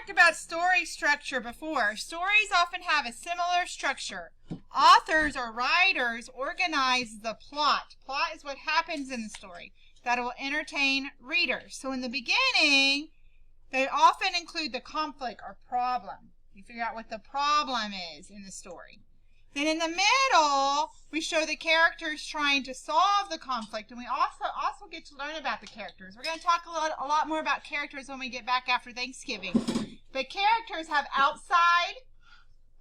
talked about story structure before. Stories often have a similar structure. Authors or writers organize the plot. Plot is what happens in the story that will entertain readers. So in the beginning, they often include the conflict or problem. You figure out what the problem is in the story. Then in the middle, we show the characters trying to solve the conflict, and we also get to learn about the characters. We're going to talk a lot more about characters when we get back after Thanksgiving. But characters have outside,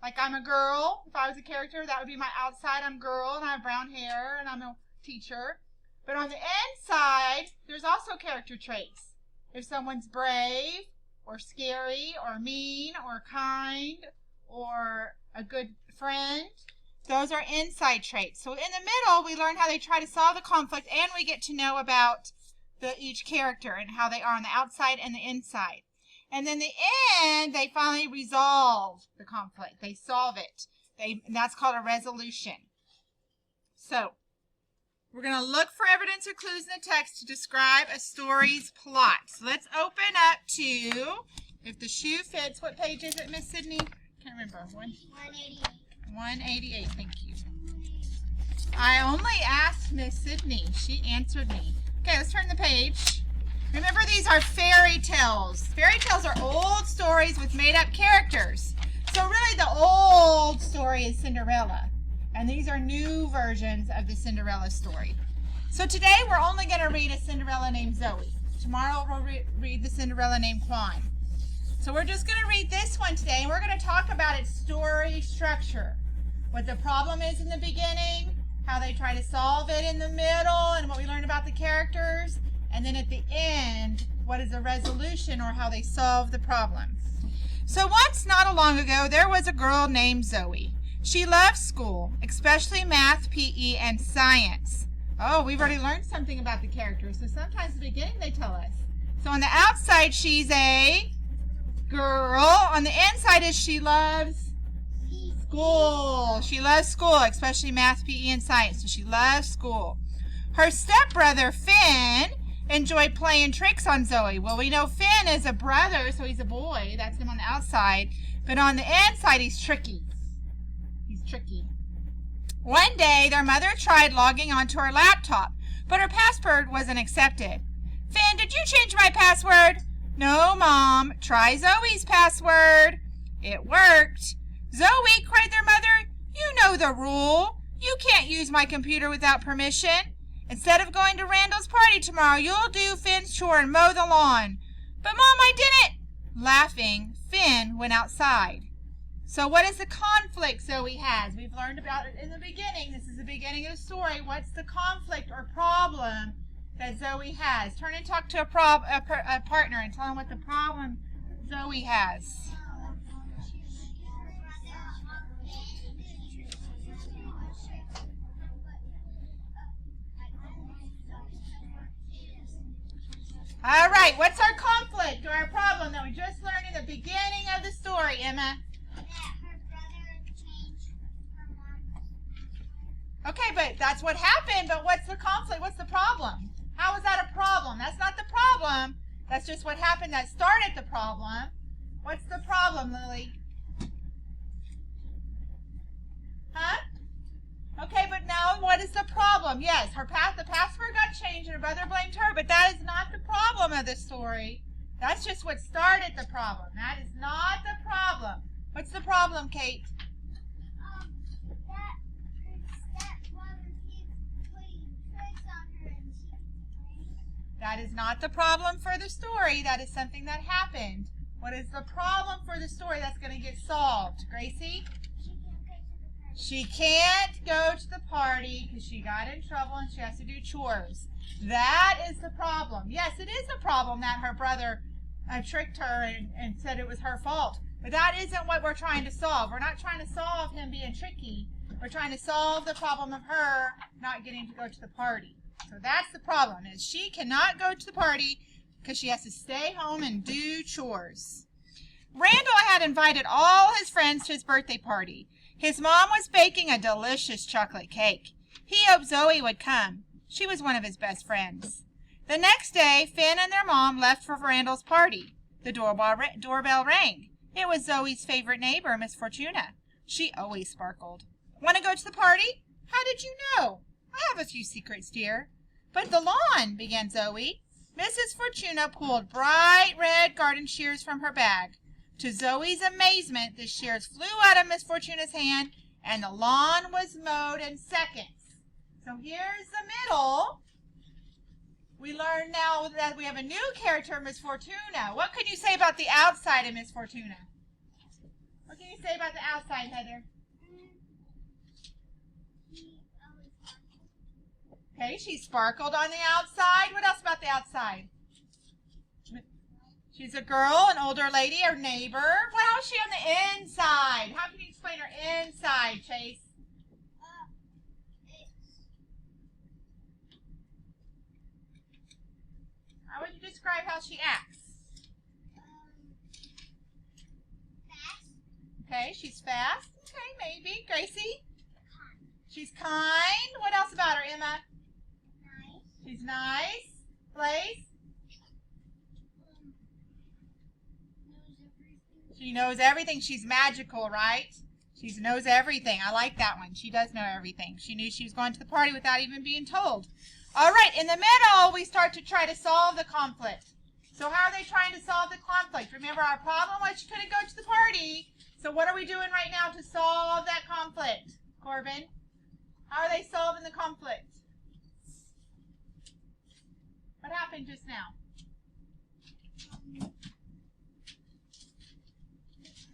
like I'm a girl. If I was a character, that would be my outside. I'm a girl, and I have brown hair, and I'm a teacher. But on the inside, there's also character traits. If someone's brave, or scary, or mean, or kind, or a good friend, those are inside traits. So in the middle, we learn how they try to solve the conflict, and we get to know about each character and how they are on the outside and the inside. And then the end, they finally resolve the conflict. They solve it. And that's called a resolution. So we're going to look for evidence or clues in the text to describe a story's plot. So let's open up to, if the shoe fits, what page is it, Miss Sydney? Can't remember. 188. 188, thank you. I only asked Miss Sydney. She answered me. Okay, let's turn the page. Remember, these are fairy tales. Fairy tales are old stories with made-up characters. So really the old story is Cinderella. And these are new versions of the Cinderella story. So today we're only going to read a Cinderella named Zoe. Tomorrow we'll read the Cinderella named Juan. So we're just going to read this one today, and we're going to talk about its story structure. What the problem is in the beginning, how they try to solve it in the middle, and what we learn about the characters. And then at the end, what is the resolution or how they solve the problem. So once, not long ago, there was a girl named Zoe. She loved school, especially math, PE, and science. Oh, we've already learned something about the characters. So sometimes at the beginning they tell us. So on the outside, she's a girl. On the inside is she loves school. She loves school, especially math, PE, and science. So she loves school. Her stepbrother, Finn, enjoyed playing tricks on Zoe. Well, we know Finn is a brother, so he's a boy. That's him on the outside. But on the inside, he's tricky. He's tricky. One day, their mother tried logging onto her laptop, but her password wasn't accepted. Finn, did you change my password? No, Mom. Try Zoe's password. It worked. Zoe, cried their mother, you know the rule. You can't use my computer without permission. Instead of going to Randall's party tomorrow, you'll do Finn's chore and mow the lawn. But, Mom, I didn't. Laughing, Finn went outside. So what is the conflict Zoe has? We've learned about it in the beginning. This is the beginning of the story. What's the conflict or problem that Zoe has? Turn and talk to a partner and tell them what the problem Zoe has. All right, what's our conflict or our problem that we just learned in the beginning of the story, Emma? That her brother changed her mom's. Okay, but that's what happened, but what's the conflict? What's the problem? How is that a problem? That's not the problem. That's just what happened that started the problem. What's the problem, Lily? Huh? Okay, but now what is the problem? Yes, the password got changed and her brother blamed her, but that is not the problem of the story. That's just what started the problem. That is not the problem. What's the problem, Kate? That her stepbrother keeps putting tricks on her and she complains. That is not the problem for the story. That is something that happened. What is the problem for the story that's going to get solved? Gracie? She can't go to the party because she got in trouble and she has to do chores. That is the problem. Yes, it is a problem that her brother tricked her and said it was her fault. But that isn't what we're trying to solve. We're not trying to solve him being tricky. We're trying to solve the problem of her not getting to go to the party. So that's the problem, is she cannot go to the party because she has to stay home and do chores. Randall had invited all his friends to his birthday party. His mom was baking a delicious chocolate cake. He hoped Zoe would come. She was one of his best friends. The next day, Finn and their mom left for Randall's party. The doorbell rang. It was Zoe's favorite neighbor, Miss Fortuna. She always sparkled. Want to go to the party? How did you know? I have a few secrets, dear. But the lawn, began Zoe. Mrs. Fortuna pulled bright red garden shears from her bag. To Zoe's amazement, the shears flew out of Miss Fortuna's hand, and the lawn was mowed in seconds. So here's the middle. We learn now that we have a new character, Miss Fortuna. What can you say about the outside of Miss Fortuna? What can you say about the outside, Heather? Okay, she sparkled on the outside. What else about the outside? She's a girl, an older lady, her neighbor. What else is she on the inside? How can you explain her inside, Chase? How would you describe how she acts? Fast. Okay, she's fast. Okay, maybe. Gracie? She's kind. What else about her, Emma? Nice. She's nice. Blaze? Knows everything. She knows everything. She's magical, right? She knows everything. I like that one. She does know everything. She knew she was going to the party without even being told. All right, in the middle, we start to try to solve the conflict. So how are they trying to solve the conflict? Remember, our problem was she couldn't go to the party. So what are we doing right now to solve that conflict, Corbin? How are they solving the conflict? What happened just now?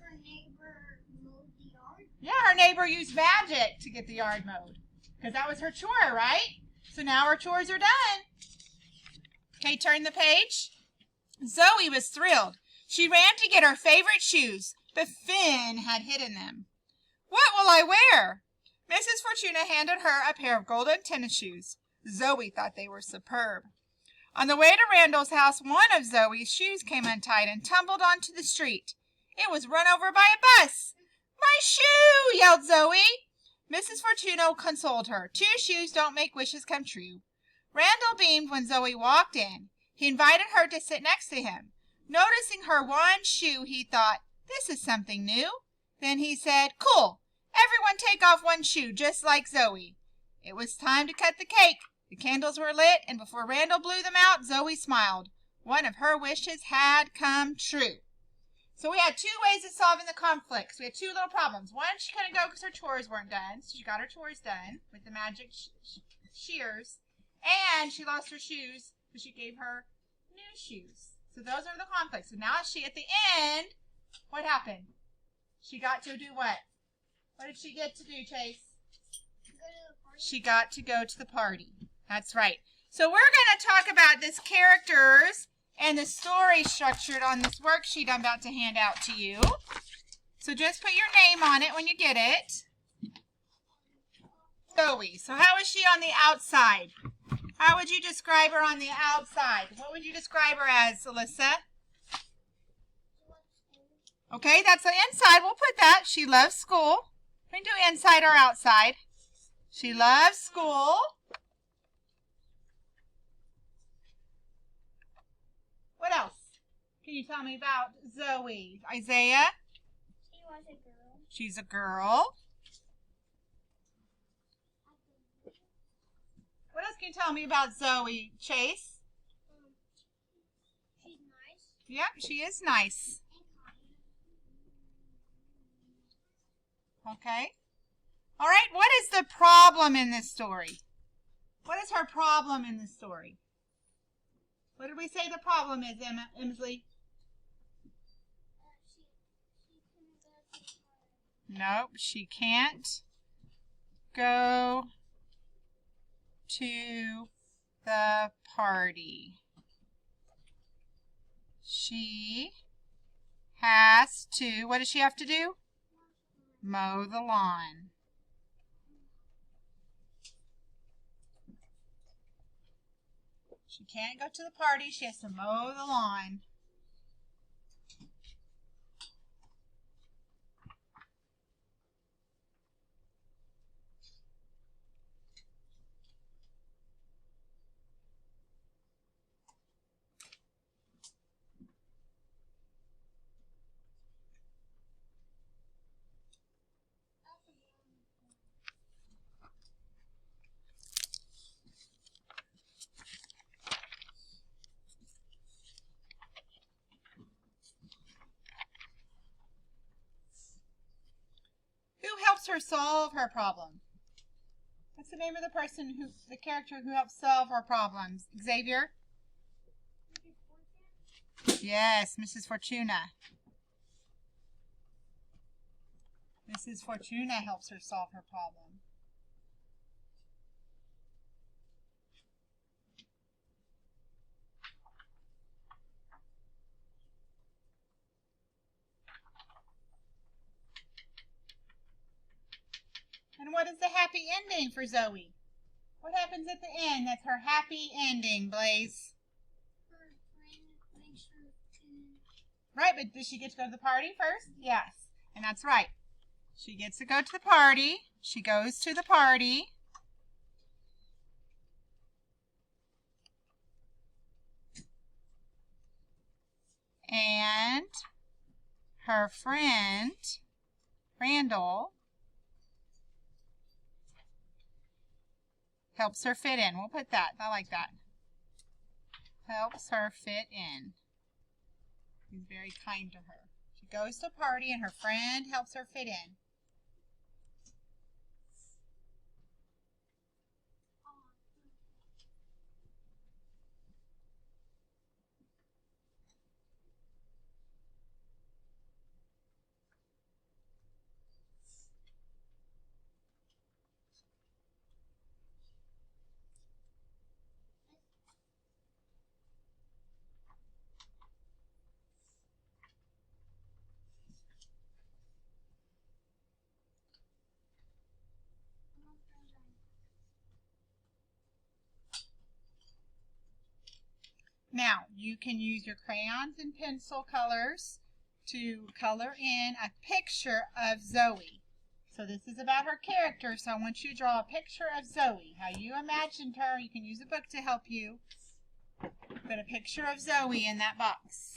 Her neighbor mowed the yard. Yeah, her neighbor used magic to get the yard mowed. Because that was her chore, right? So now our chores are done. Okay, turn the page. Zoe was thrilled. She ran to get her favorite shoes, but Finn had hidden them. What will I wear? Mrs. Fortuna handed her a pair of golden tennis shoes. Zoe thought they were superb. On the way to Randall's house, one of Zoe's shoes came untied and tumbled onto the street. It was run over by a bus. My shoe! Yelled Zoe. Mrs. Fortuna consoled her. 2 shoes don't make wishes come true. Randall beamed when Zoe walked in. He invited her to sit next to him. Noticing her one shoe, he thought, this is something new. Then he said, cool. Everyone take off one shoe, just like Zoe. It was time to cut the cake. The candles were lit, and before Randall blew them out, Zoe smiled. One of her wishes had come true. So we had 2 ways of solving the conflicts. We had 2 little problems. One, she couldn't go because her chores weren't done. So she got her chores done with the magic shears. And she lost her shoes, so she gave her new shoes. So those are the conflicts. So now she, at the end, what happened? She got to do what? What did she get to do, Chase? She got to go to the party. That's right. So we're going to talk about this characters and the story structured on this worksheet I'm about to hand out to you. So just put your name on it when you get it. Zoe. So how is she on the outside? How would you describe her on the outside? What would you describe her as, Alyssa? Okay, that's the inside. We'll put that. She loves school. We can do inside or outside. She loves school. What else can you tell me about Zoe? Isaiah? She was a girl. She's a girl. What else can you tell me about Zoe, Chase? She's nice. Yep, she is nice. And kind. Okay. All right, what is the problem in this story? What is her problem in this story? What did we say the problem is, Emsley? Nope, she can't go to the party. She has to, what does she have to do? Mow the lawn. She can't go to the party. She has to mow the lawn. helps her solve her problem? What's the name of the character who helps solve her problems? Xavier? Yes, Mrs. Fortuna. Mrs. Fortuna helps her solve her problem. And what is the happy ending for Zoe? What happens at the end that's her happy ending, Blaze? Her friend makes her food. Right, but does she get to go to the party first? Yes, and that's right. She gets to go to the party. She goes to the party. And her friend, Randall, helps her fit in. We'll put that. I like that. Helps her fit in. He's very kind to her. She goes to a party and her friend helps her fit in. Now, you can use your crayons and pencil colors to color in a picture of Zoe. So this is about her character, so I want you to draw a picture of Zoe, how you imagined her. You can use a book to help you. Put a picture of Zoe in that box.